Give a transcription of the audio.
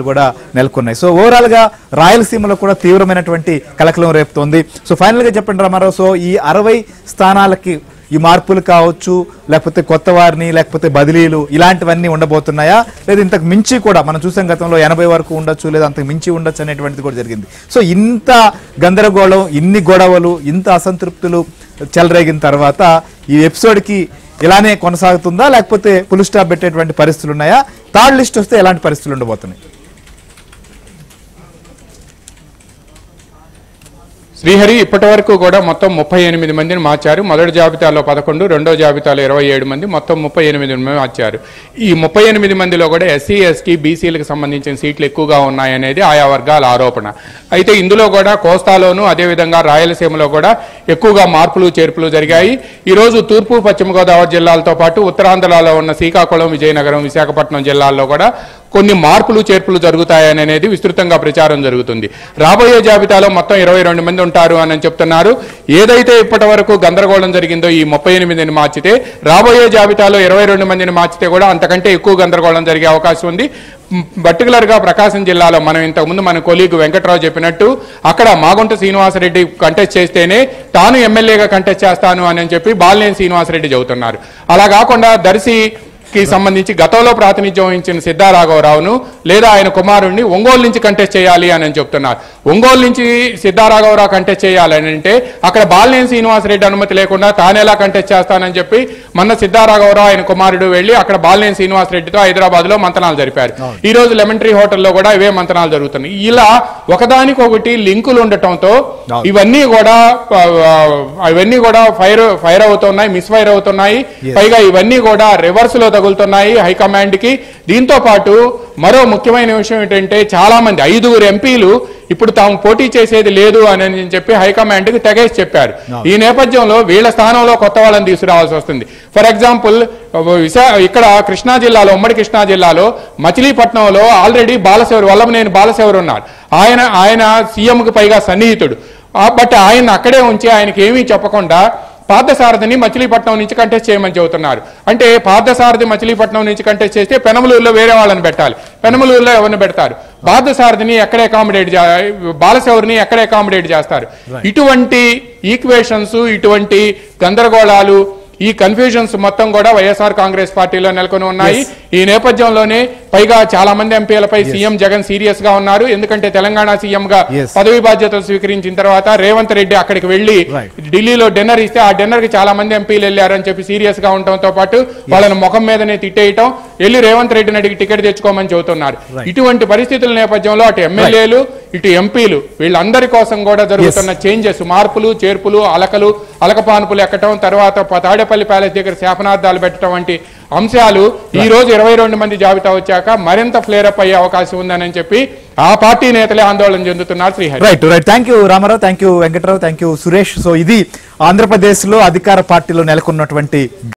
పరిస్థితులు కూడా నెలకొన్నాయి. సో ఓవరాల్ గా రాయలసీమలో కూడా తీవ్రమైనటువంటి కలకలం రేపుతోంది. సో ఫైనల్ గా చెప్పండి రామారావు, సో ఈ 60 స్థానాలకి ఈ మార్పులు కావచ్చు, లేకపోతే కొత్త వారిని, లేకపోతే బదిలీలు ఇలాంటివన్నీ ఉండబోతున్నాయా, లేదా ఇంతకు మించి కూడా మనం చూసాం గతంలో 80 వరకు ఉండొచ్చు, లేదా అంతకు మించి ఉండొచ్చు అనేటువంటిది కూడా జరిగింది. సో ఇంత గందరగోళం, ఇన్ని గొడవలు, ఇంత అసంతృప్తులు చెలరేగిన తర్వాత ఈ ఎపిసోడ్కి ఇలానే కొనసాగుతుందా, లేకపోతే ఫుల్ స్టాప్ పెట్టేటువంటి పరిస్థితులు ఉన్నాయా? థర్డ్ లిస్ట్ వస్తే ఎలాంటి పరిస్థితులు ఉండబోతున్నాయి? శ్రీహరి, ఇప్పటి వరకు కూడా మొత్తం 38 మందిని మార్చారు. మొదటి జాబితాలో 11, రెండో జాబితాలో 27 మంది, మొత్తం 38 మంది మార్చారు. ఈ 38 మందిలో కూడా ఎస్సీ, ఎస్టీ, బీసీలకు సంబంధించిన సీట్లు ఎక్కువగా ఉన్నాయనేది ఆయా వర్గాల ఆరోపణ. అయితే ఇందులో కూడా కోస్తాలోను, అదేవిధంగా రాయలసీమలో కూడా ఎక్కువగా మార్పులు చేర్పులు జరిగాయి. ఈరోజు తూర్పు, పశ్చిమ గోదావరి జిల్లాలతో పాటు ఉత్తరాంధ్రలో ఉన్న శ్రీకాకుళం, విజయనగరం, విశాఖపట్నం జిల్లాల్లో కూడా కొన్ని మార్పులు చేర్పులు జరుగుతాయనేది విస్తృతంగా ప్రచారం జరుగుతుంది. రాబోయే జాబితాలో మొత్తం 22 మంది ఉంటారు అని చెప్తున్నారు. ఏదైతే ఇప్పటి వరకు గందరగోళం జరిగిందో ఈ 38 మందిని మార్చితే, రాబోయే జాబితాలో 22 మందిని మార్చితే కూడా అంతకంటే ఎక్కువ గందరగోళం జరిగే అవకాశం ఉంది. పర్టికులర్ గా ప్రకాశం జిల్లాలో మనం ఇంతకుముందు మన కొలీగ్ వెంకట్రావు చెప్పినట్టు అక్కడ మాగుంట శ్రీనివాసరెడ్డి కంటెస్ట్ చేస్తేనే తాను ఎమ్మెల్యేగా కంటెస్ట్ చేస్తాను అని చెప్పి బాలినేని శ్రీనివాసరెడ్డి చెబుతున్నారు. అలా కాకుండా దర్శికి సంబంధించి గతంలో ప్రాతినిధ్యం వహించిన సిద్ధారాఘవరావును లేదా ఆయన కుమారుణ్ణి ఒంగోలు నుంచి కంటెస్ట్ చేయాలి అని చెప్తున్నారు. ఒంగోలు నుంచి సిద్ధారాఘవరావు కంటెస్ట్ చేయాలని అంటే అక్కడ బాలినేని శ్రీనివాసరెడ్డి అనుమతి లేకుండా తానేలా కంటెస్ట్ చేస్తానని చెప్పి మొన్న సిద్ధారాఘవరావు ఆయన కుమారుడు వెళ్లి అక్కడ బాలినేని శ్రీనివాసరెడ్డితో హైదరాబాద్ లో మంతనాలు జరిపారు. ఈ రోజు లెమన్ ట్రీ హోటల్లో కూడా ఇవే మంతనాలు జరుగుతున్నాయి. ఇలా ఒకదానికొకటి లింకులు ఉండటంతో ఇవన్నీ కూడా ఫైర్ అవుతున్నాయి, మిస్ ఫైర్ అవుతున్నాయి. పైగా ఇవన్నీ కూడా రివర్స్ లో తగులుతున్నాయి హైకమాండ్ కి. దీంతో పాటు మరో ముఖ్యమైన విషయం ఏంటంటే చాలా మంది 5 ఎంపీలు ఇప్పుడు తాము పోటీ చేసేది లేదు అని చెప్పి హైకమాండ్ కి తెగేసి చెప్పారు. ఈ నేపథ్యంలో వీళ్ళ స్థానంలో కొత్త వాళ్ళని తీసుకురావాల్సి వస్తుంది. ఫర్ ఎగ్జాంపుల్ ఇక్కడ కృష్ణా జిల్లాలో, ఉమ్మడి కృష్ణా జిల్లాలో మచిలీపట్నంలో ఆల్రెడీ వల్లభనేని బాలశౌరి ఉన్నారు. ఆయన సీఎంకి పైగా సన్నిహితుడు. బట్ ఆయన అక్కడే ఉంచి ఆయనకి ఏమీ చెప్పకుండా పార్థసారథిని మచిలీపట్నం నుంచి కంటెస్ట్ చేయమని చెబుతున్నారు. అంటే పార్థసారథి మచిలీపట్నం నుంచి కంటెస్ట్ చేస్తే పెనమలూరులో వేరే వాళ్ళని పెట్టాలి. పెనమలూరులో ఎవరిని పెడతారు? పార్థసారథిని ఎక్కడ అకామిడేట్, బాలశౌరిని ఎక్కడ అకామిడేట్ చేస్తారు? ఇటువంటి ఈక్వేషన్స్, ఇటువంటి గందరగోళాలు, ఈ కన్ఫ్యూజన్స్ మొత్తం కూడా వైఎస్ఆర్ కాంగ్రెస్ పార్టీలో నెలకొని ఉన్నాయి. ఈ నేపథ్యంలోనే పైగా చాలా మంది ఎంపీలపై సీఎం జగన్ సీరియస్ గా ఉన్నారు. ఎందుకంటే తెలంగాణ సీఎం గా పదవి బాధ్యతలు స్వీకరించిన తర్వాత రేవంత్ రెడ్డి అక్కడికి వెళ్లి ఢిల్లీలో డిన్నర్ ఇస్తే ఆ డిన్నర్ కి చాలా మంది ఎంపీలు వెళ్లారని చెప్పి సీరియస్ గా ఉండటంతో పాటు వాళ్ళని ముఖం మీదనే తిట్టేయటం, వెళ్లి రేవంత్ రెడ్డిని అడిగి టికెట్ తెచ్చుకోమని చెబుతున్నారు. ఇటువంటి పరిస్థితుల నేపథ్యంలో అటు ఎమ్మెల్యేలు, ఇటు ఎంపీలు వీళ్ళందరి కోసం కూడా జరుగుతున్న చేంజెస్, మార్పులు చేర్పులు, అలకపానుపులు ఎక్కటం, తర్వాత తాడేపల్లి ప్యాలెస్ దగ్గర శాపనార్థాలు పెట్టడం వంటి అంశాలు ఈ రోజు 22 మంది జాబితా వచ్చాక మరింత ఫ్లేరప్ అయ్యే అవకాశం ఉందని చెప్పి ఆ పార్టీ నేతలే ఆందోళన చెందుతున్నారు. Srihari, right. Thank you Ramarao, thank you Venkatrao, thank you Suresh. So ఇది ఆంధ్రప్రదేశ్ లో అధికార పార్టీలో నెలకొన్నటువంటి